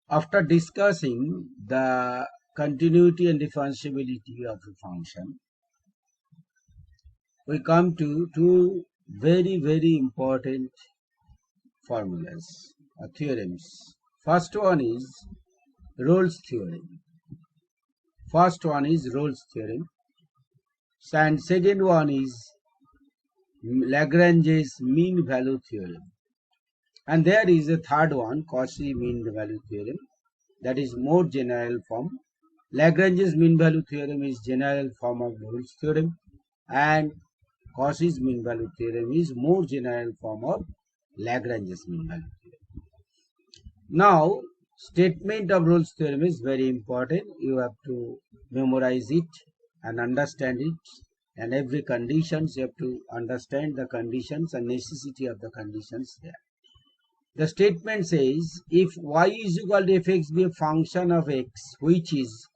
After discussing the continuity and differentiability of a function, we come to two very important formulas or theorems. First one is Rolle's theorem. And second one is Lagrange's mean value theorem. And there is a third one, Cauchy mean value theorem, that is more general form. Lagrange's mean value theorem is general form of Rolle's theorem, and Cauchy's mean value theorem is more general form of Lagrange's mean value theorem. Now, statement of Rolle's theorem is very important. You have to memorize it and understand it, and every conditions you have to understand the conditions and necessity of the conditions there. The statement says, if y is equal to fx be a function of x, which is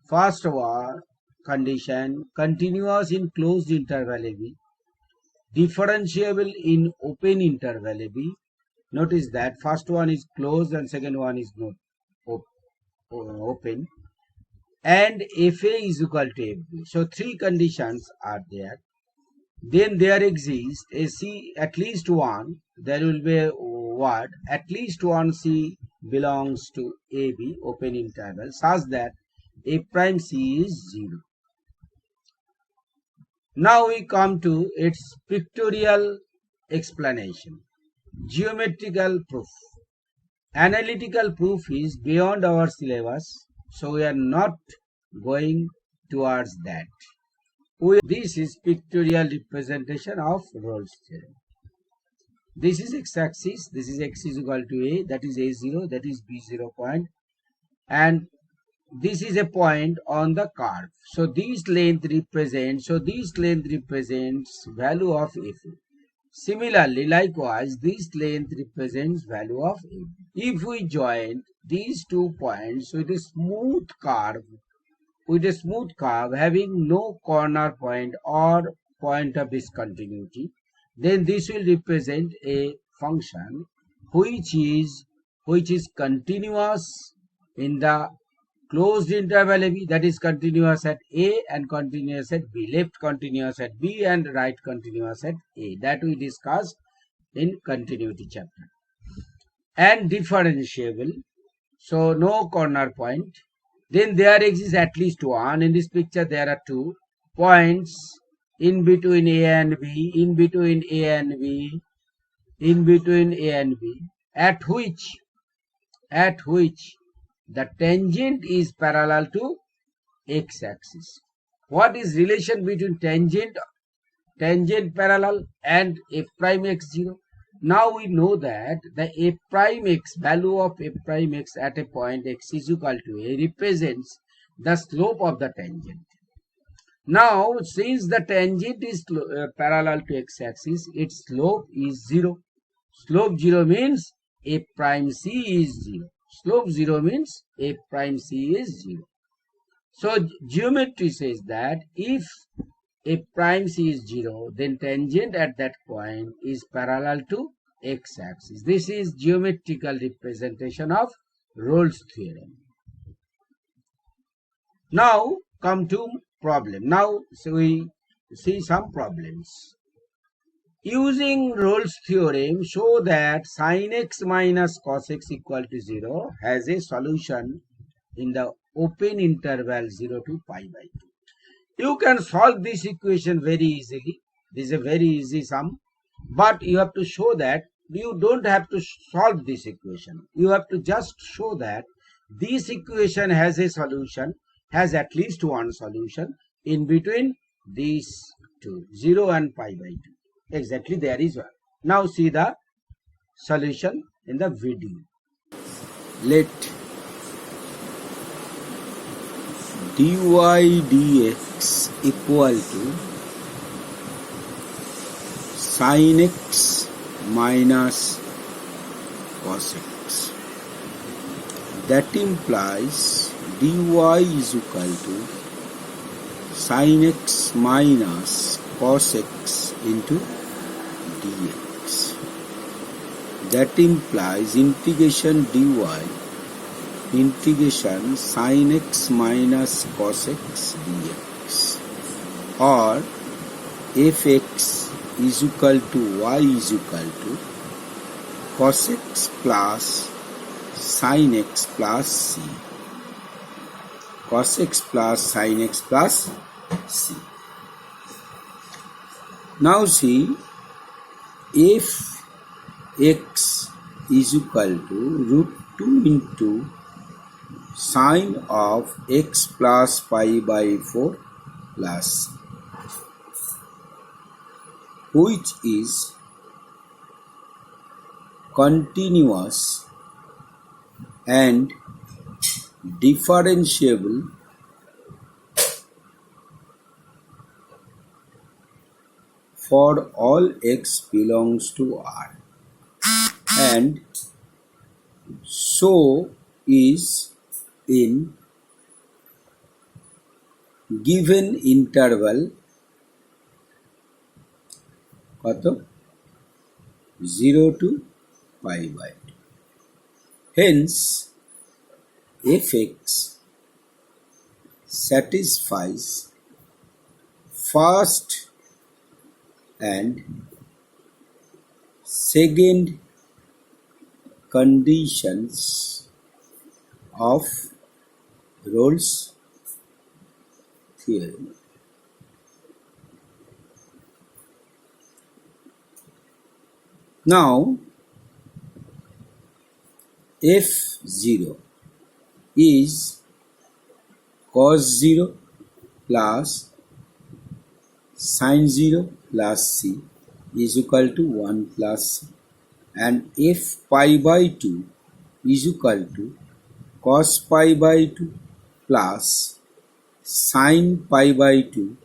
first one condition continuous in closed interval AB, differentiable in open interval AB. Notice that first one is closed and second one is not open, and fa is equal to fb. So three conditions are there. Then there exists a c at least one. There will be a word at least one c belongs to AB open interval such that a prime c is 0. Now we come to its pictorial explanation. Geometrical proof. Analytical proof is beyond our syllabus, so we are not going towards that. This is pictorial representation of Rolle's theorem. This is x-axis, this is x is equal to a, that is a0, that is b0 point, and this is a point on the curve. So this length represents value of fa. Similarly, likewise, this length represents value of a. If we join these 2 points with a smooth curve, having no corner point or point of discontinuity, then this will represent a function which is continuous in the closed interval AB, that is continuous at A and continuous at B, left continuous at B and right continuous at A, that we discussed in continuity chapter. And differentiable, so no corner point. Then there exists at least one. In this picture there are 2 points in between A and B, at which the tangent is parallel to x-axis. What is relation between tangent parallel and f prime x0? Now we know that the f prime x, value of f prime x at a point x is equal to a, represents the slope of the tangent. Now, since the tangent is parallel to x-axis, its slope is 0. Slope 0 means f prime c is 0. Slope 0 means f prime c is 0. So geometry says that if f prime c is 0, then tangent at that point is parallel to x-axis. This is geometrical representation of Rolle's theorem. Now come to problem. Now so we see some problems. Using Rolle's theorem, show that sin x minus cos x equal to 0 has a solution in the open interval 0 to pi by 2. You can solve this equation very easily. This is a very easy sum. But you have to show that you don't have to solve this equation. You have to just show that this equation has a solution, has at least one solution in between these two, 0 and pi by 2. Exactly, there is one. Now see the solution in the video. Let dy dx equal to sin x minus cos x. That implies dy is equal to sin x minus cos x into dx. That implies integration dy integration sin x minus cos x dx, or fx is equal to y is equal to cos x plus sin x plus c. Cos x plus sin x plus c. Now see, if x is equal to root 2 into sine of x plus pi by 4 plus c, which is continuous and differentiable for all x belongs to R, and so is in given interval কত 0 to pi by 2. Hence fx satisfies first and second conditions of Rolle's theorem. Now f0 is cos 0 plus sin 0 plus c is equal to 1 plus c, and f pi by 2 is equal to cos pi by 2 plus sin pi by 2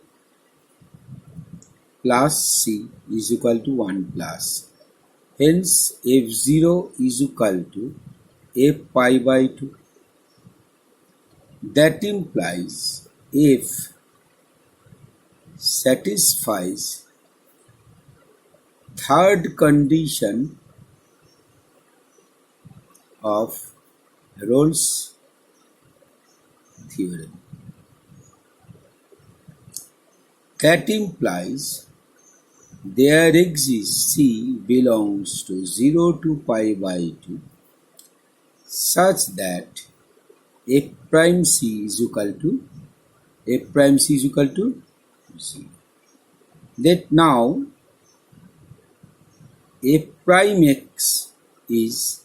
plus c is equal to 1 plus. Hence f0 is equal to f pi by 2. That implies f satisfies third condition of Rolle's theorem. That implies there exists C belongs to 0 to pi by 2 such that f prime c is equal to 0. That now f prime x is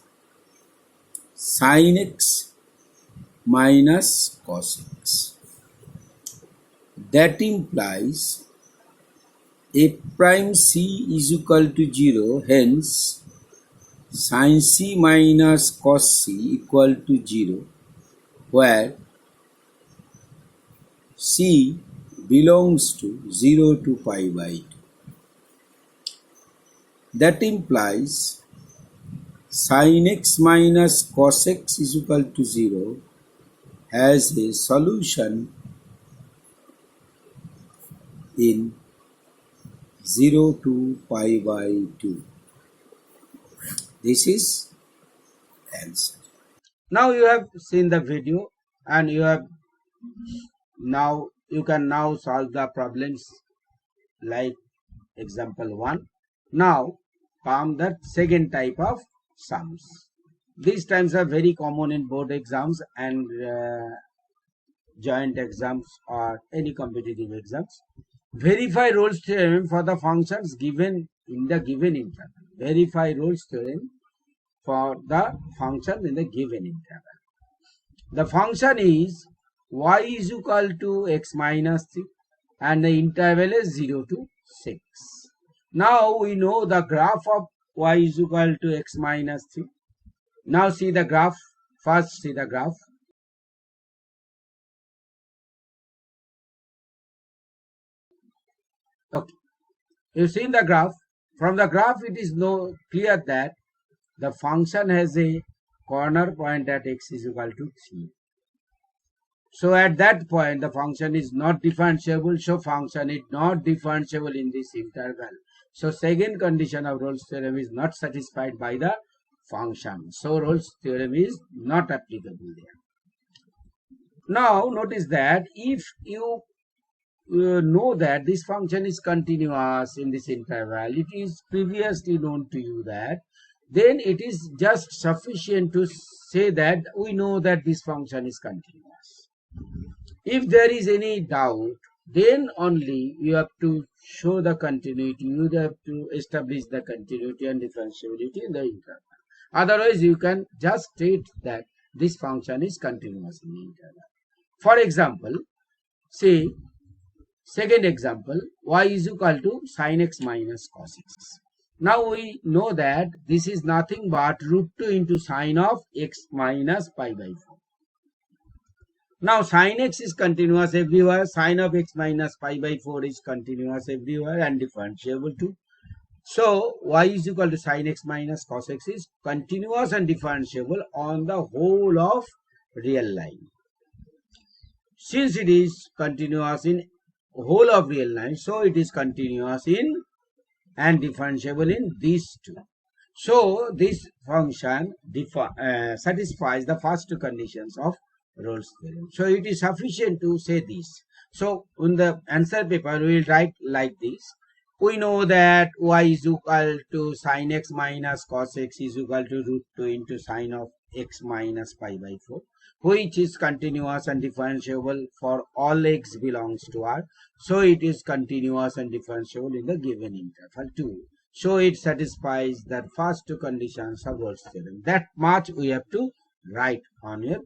sin x minus cos x. That implies f prime c is equal to 0, hence sin c minus cos c equal to 0, where c belongs to 0 to pi by 2. That implies sin x minus cos x is equal to 0 has a solution in 0 to pi by 2. This is answer. Now you have seen the video, and you can now solve the problems like example 1. Now come the second type of sums. These times are very common in board exams and joint exams or any competitive exams. Verify Rolle's theorem for the functions given in the given interval. Verify Rolle's theorem for the function in the given interval. The function is y is equal to x minus 3 and the interval is 0 to 6. Now we know the graph of y is equal to x minus 3. Now see the graph. First see the graph. Okay. You've seen the graph. From the graph it is clear that the function has a corner point at x is equal to 3. So at that point the function is not differentiable. So function is not differentiable in this interval. So second condition of Rolle's theorem is not satisfied by the function. So Rolle's theorem is not applicable there. Now notice that if you know that this function is continuous in this interval, it is previously known to you that, then it is just sufficient to say that we know that this function is continuous. If there is any doubt, then only you have to show the continuity, you have to establish the continuity and differentiability in the interval. Otherwise, you can just state that this function is continuous in the interval. For example, say, second example, y is equal to sin x minus cos x. Now we know that this is nothing but root 2 into sin of x minus pi by 4. Now sin x is continuous everywhere, sin of x minus pi by 4 is continuous everywhere and differentiable too. So y is equal to sin x minus cos x is continuous and differentiable on the whole of real line. Since it is continuous in whole of real line, so it is continuous in and differentiable in these two. So this function satisfies the first two conditions of Rolle's theorem. So it is sufficient to say this. So in the answer paper we will write like this. We know that y is equal to sin x minus cos x is equal to root 2 into sin of x minus pi by 4, which is continuous and differentiable for all x belongs to R. So it is continuous and differentiable in the given interval too. So it satisfies the first two conditions of Rolle's theorem. That much we have to write on your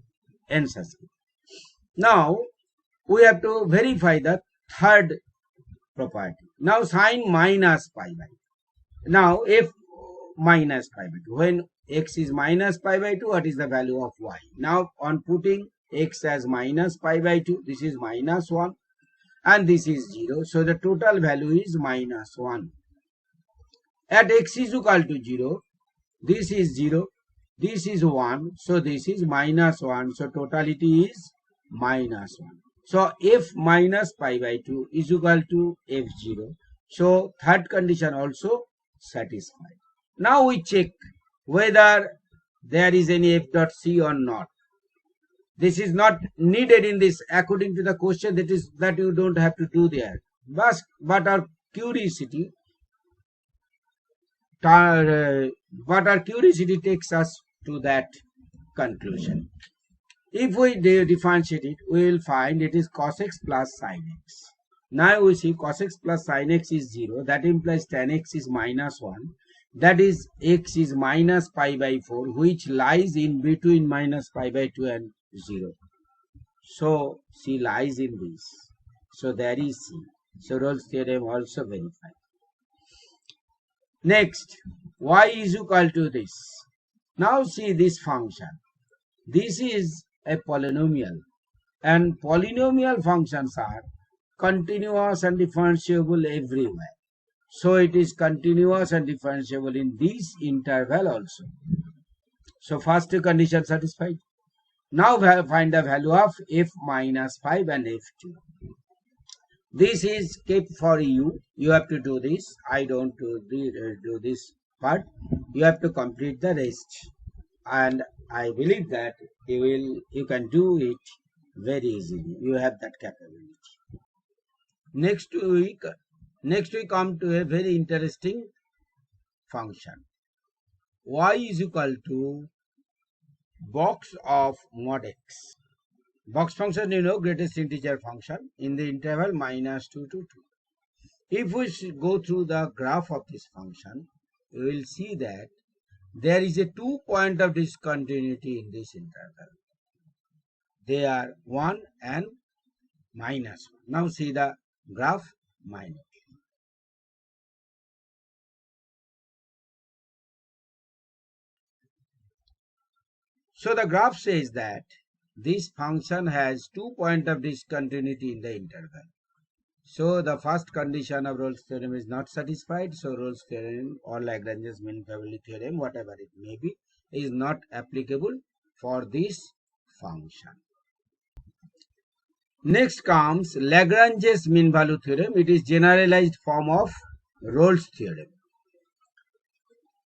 answer sheet. Now we have to verify the third property. Now sin minus pi by 2. Now f minus pi by 2. When x is minus pi by 2, what is the value of y? Now on putting x as minus pi by 2, this is minus 1 and this is 0. So the total value is minus 1. At x is equal to 0, this is 0, this is 1, so this is minus 1. So totality is minus 1. So f minus pi by 2 is equal to f0. So third condition also satisfied. Now we check whether there is any f dot c or not. This is not needed in this according to the question, that you don't have to do there. But our curiosity takes us to that conclusion. If we differentiate it, we will find it is cos x plus sin x. Now we see cos x plus sin x is 0. That implies tan x is minus 1. That is x is minus pi by 4, which lies in between minus pi by 2 and 0. So c lies in this. So there is c. So Rolle's theorem also verified. Next, y is equal to this. Now see this function. This is a polynomial, and polynomial functions are continuous and differentiable everywhere. So it is continuous and differentiable in this interval also. So first two conditions satisfied. Now find the value of f minus 5 and f2. This is kept for you. You have to do this. I don't do this part. You have to complete the rest. And I believe that you can do it very easily. You have that capability. Next we come to a very interesting function. Y is equal to box of mod x. Box function, you know, greatest integer function in the interval minus 2 to 2. If we go through the graph of this function, we will see that there is a 2 point of discontinuity in this interval. They are 1 and minus 1. Now see the graph minus. So the graph says that this function has 2 points of discontinuity in the interval. So the first condition of Rolle's theorem is not satisfied. So Rolle's theorem or Lagrange's mean probability theorem, whatever it may be, is not applicable for this function. Next comes Lagrange's mean value theorem. It is generalized form of Rolle's theorem.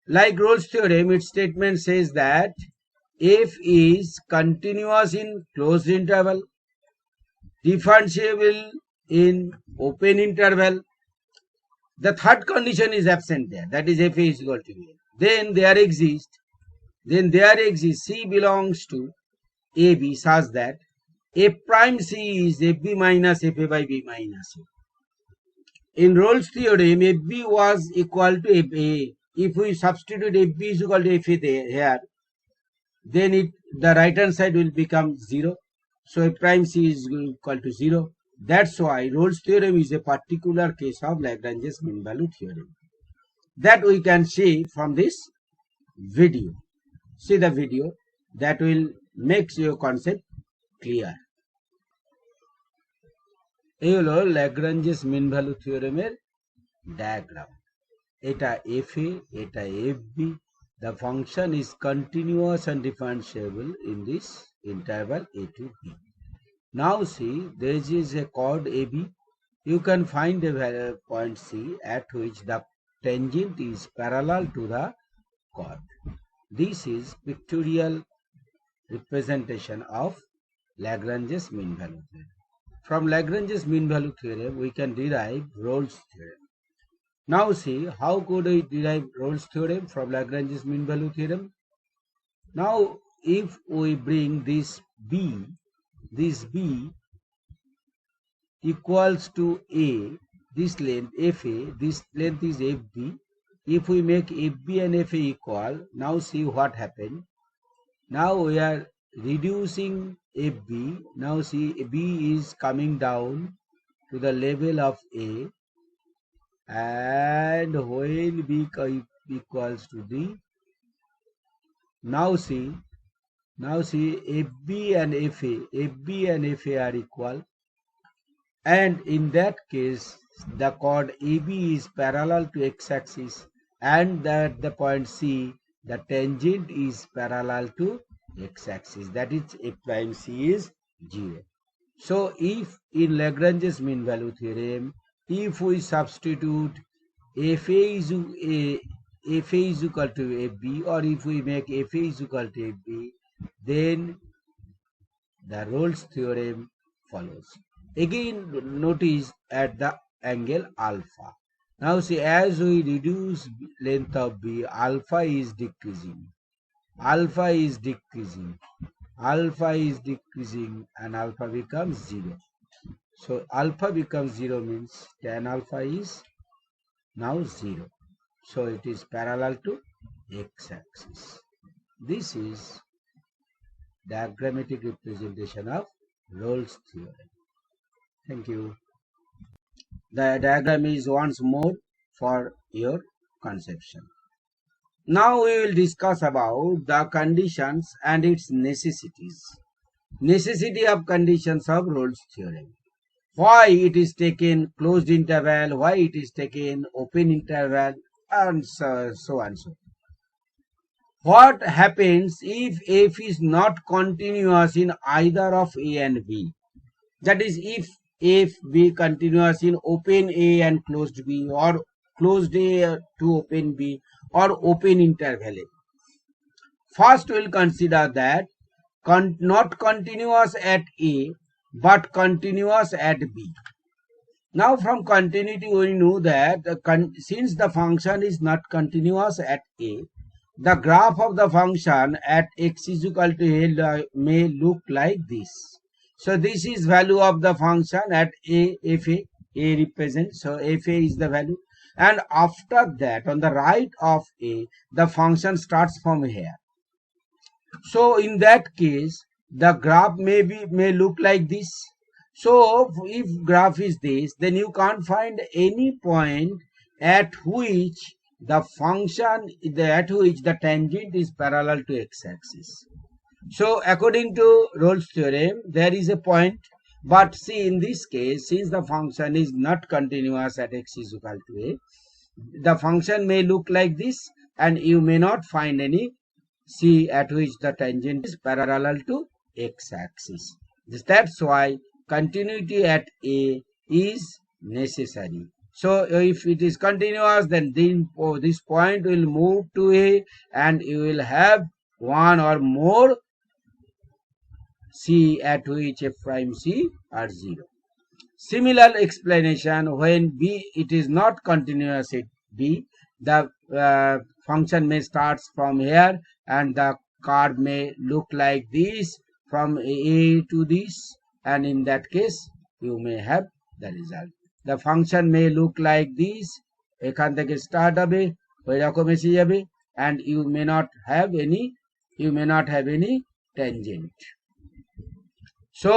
Like Rolle's theorem, its statement says that f is continuous in closed interval, differentiable in open interval. The third condition is absent there, that is f is equal to a. Then there exists C belongs to AB such that f prime C is fb minus fa by b minus a. In Rolle's theorem, fb was equal to fa. If we substitute fb is equal to fa here, then the right hand side will become 0. So f prime C is equal to 0. That's why Rolle's theorem is a particular case of Lagrange's mean value theorem. That we can see from this video. See the video, that will make your concept clear. এই হলো Lagrange's mean value থিওরেমের diagram. এটা FA, এটা FB. The function is continuous and differentiable in this interval A to B. Now see, there is a chord AB. You can find a point C at which the tangent is parallel to the chord. This is pictorial representation of Lagrange's mean value theorem. From Lagrange's mean value theorem, we can derive Rolle's theorem. Now see, how could we derive Rolle's theorem from Lagrange's mean value theorem? Now, if we bring this B equals to A, this length FA, this length is FB. If we make FB and FA equal, now see what happened. Now we are reducing FB. Now see, B is coming down to the level of A, and when B equals to D, now see FB and FA are equal, and in that case the chord AB is parallel to x-axis, and at the point C the tangent is parallel to x-axis, that is f prime C is 0. So if in Lagrange's mean value theorem, if we substitute FA is equal to FB, or if we make FA is equal to FB, then the Rolle's theorem follows. Again, notice at the angle alpha. Now see, as we reduce length of B, alpha is decreasing, and alpha becomes 0. So alpha becomes 0 means tan alpha is now 0. So it is parallel to x-axis. This is diagrammatic representation of Rolle's theorem. Thank you. The diagram is once more for your conception. Now we will discuss about the conditions and its necessities. Necessity of conditions of Rolle's theorem. Why it is taken closed interval, why it is taken open interval, and so and so. What happens if f is not continuous in either of A and B? That is, if f be continuous in open A and closed B, or closed A to open B, or open interval A. First we will consider that not continuous at A but continuous at B. Now from continuity we know that since the function is not continuous at A, the graph of the function at x is equal to A may look like this. So this is value of the function at A, FA. A represents, so FA is the value, and after that on the right of A the function starts from here. So in that case the graph may look like this. So if graph is this, then you can't find any point at which the tangent is parallel to x-axis. So according to Rolle's theorem, there is a point, but see, in this case, since the function is not continuous at x is equal to A, the function may look like this, and you may not find any C at which the tangent is parallel to x-axis. That's why continuity at A is necessary. So if it is continuous, then this point will move to A, and you will have one or more C at which f prime C are 0. Similar explanation when B it is not continuous at B, the function may start from here and the curve may look like this from A to this, and in that case you may have the result. The function may look like this, এখান থেকে start হবে ওইরকম এসে যাবে, and you may not have any tangent. So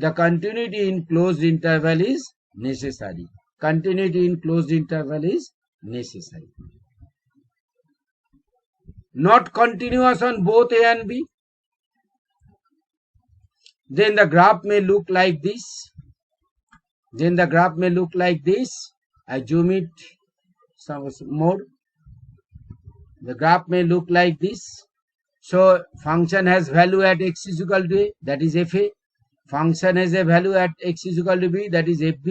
the continuity in closed interval is necessary. Continuity in closed interval is necessary. Not continuous on both A and B. Then the graph may look like this. I zoom it some more. The graph may look like this. So function has value at x is equal to A, that is fa. Function has a value at x is equal to b, that is fb.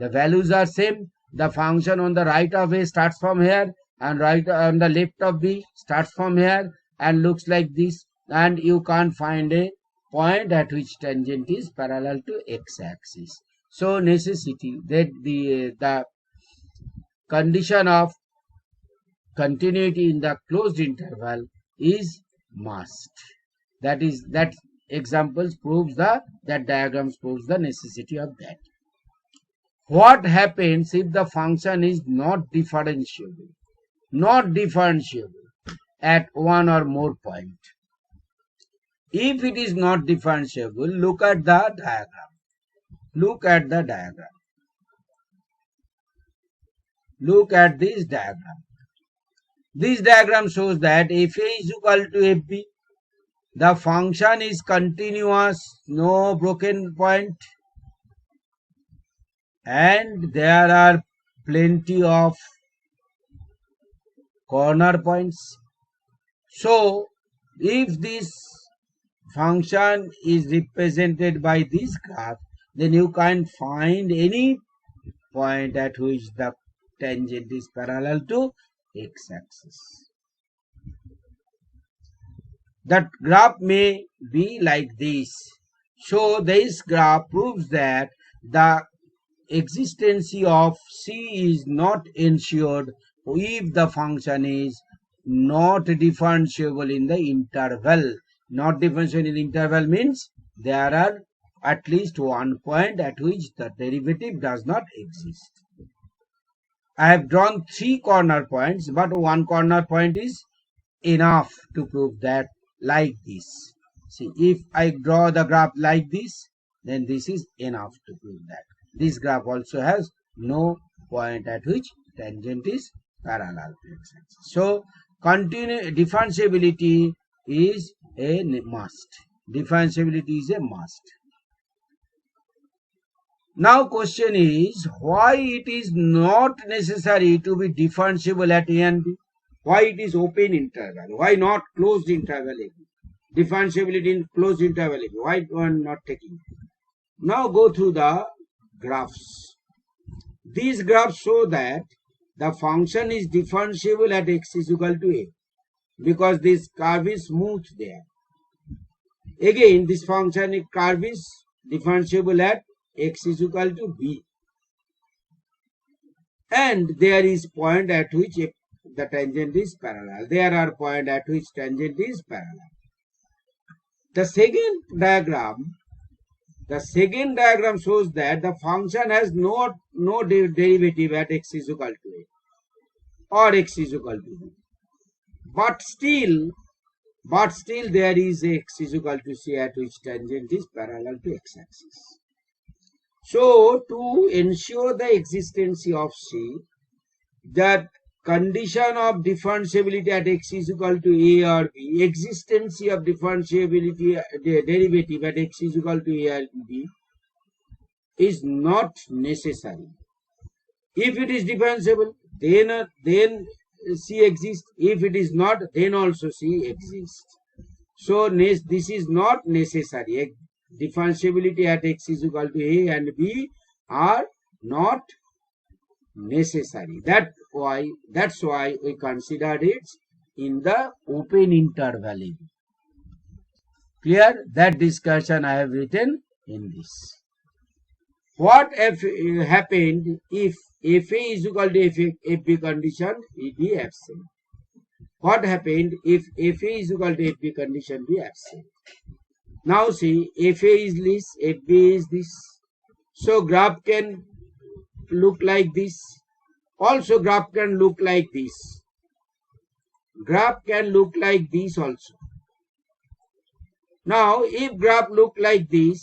The values are same. The function on the right of A starts from here, and right on the left of B starts from here and looks like this, and you can't find a point at which tangent is parallel to x-axis. So necessity that the condition of continuity in the closed interval is must. That examples proves that diagrams proves the necessity of that. What happens if the function is not differentiable at one or more point? If it is not differentiable, look at the diagram. Look at this diagram. This diagram shows that fa is equal to fb. The function is continuous, no broken point, and there are plenty of corner points. So if this function is represented by this graph, then you can't find any point at which the tangent is parallel to x-axis. That graph may be like this. So this graph proves that the existence of C is not ensured if the function is not differentiable in the interval. Not differentiable in the interval means there are at least one point at which the derivative does not exist. I have drawn 3 corner points, but one corner point is enough to prove that. Like this. See, if I draw the graph like this, then this is enough to prove that. This graph also has no point at which tangent is parallel to x-axis. So differentiability is a must. Differentiability is a must. Now question is, why it is not necessary to be differentiable at A and B? Why it is open interval? Why not closed interval AB? Differentiability in closed interval AB. Why one not taking? Now go through the graphs. These graphs show that the function is differentiable at x is equal to A, because this curve is smooth there. Again, this function curve is differentiable at x is equal to B, and there is point at which the tangent is parallel. There are point at which tangent is parallel. The second diagram shows that the function has no derivative at x is equal to A or x is equal to B, but still there is x is equal to C at which tangent is parallel to x-axis. So to ensure the existence of C, that condition of differentiability at x is equal to A or B, existence of differentiability derivative at x is equal to A or B is not necessary. If it is differentiable, then C exists. If it is not, then also C exists. So this is not necessary. Differentiability at x is equal to A and B are not necessary. That's why we considered it in the open interval. Clear? That discussion I have written in this. What if happened if Fa is equal to Fb condition be absent? What happened if Fa is equal to Fb condition be absent? Now see, Fa is this, Fb is this. So graph can look like this. Also graph can look like this. Graph can look like this also. Now if graph look like this,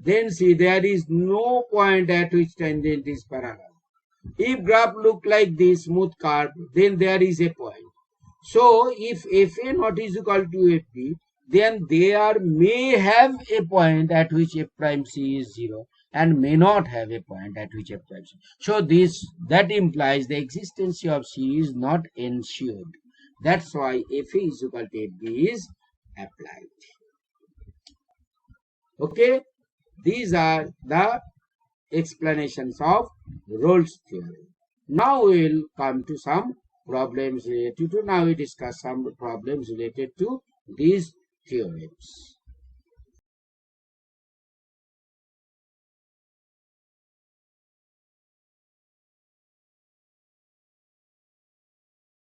then see there is no point at which tangent is parallel. If graph look like this smooth curve, then there is a point. So if Fa not is equal to Fb, then there may have a point at which f prime c is 0 and may not have a point at which f prime c. So that implies the existence of c is not ensured. That's why Fa is equal to Fb is applied. Okay, these are the explanations of Rolle's theorem. Now we will come to some problems related to, now we discuss some problems related to these theorems.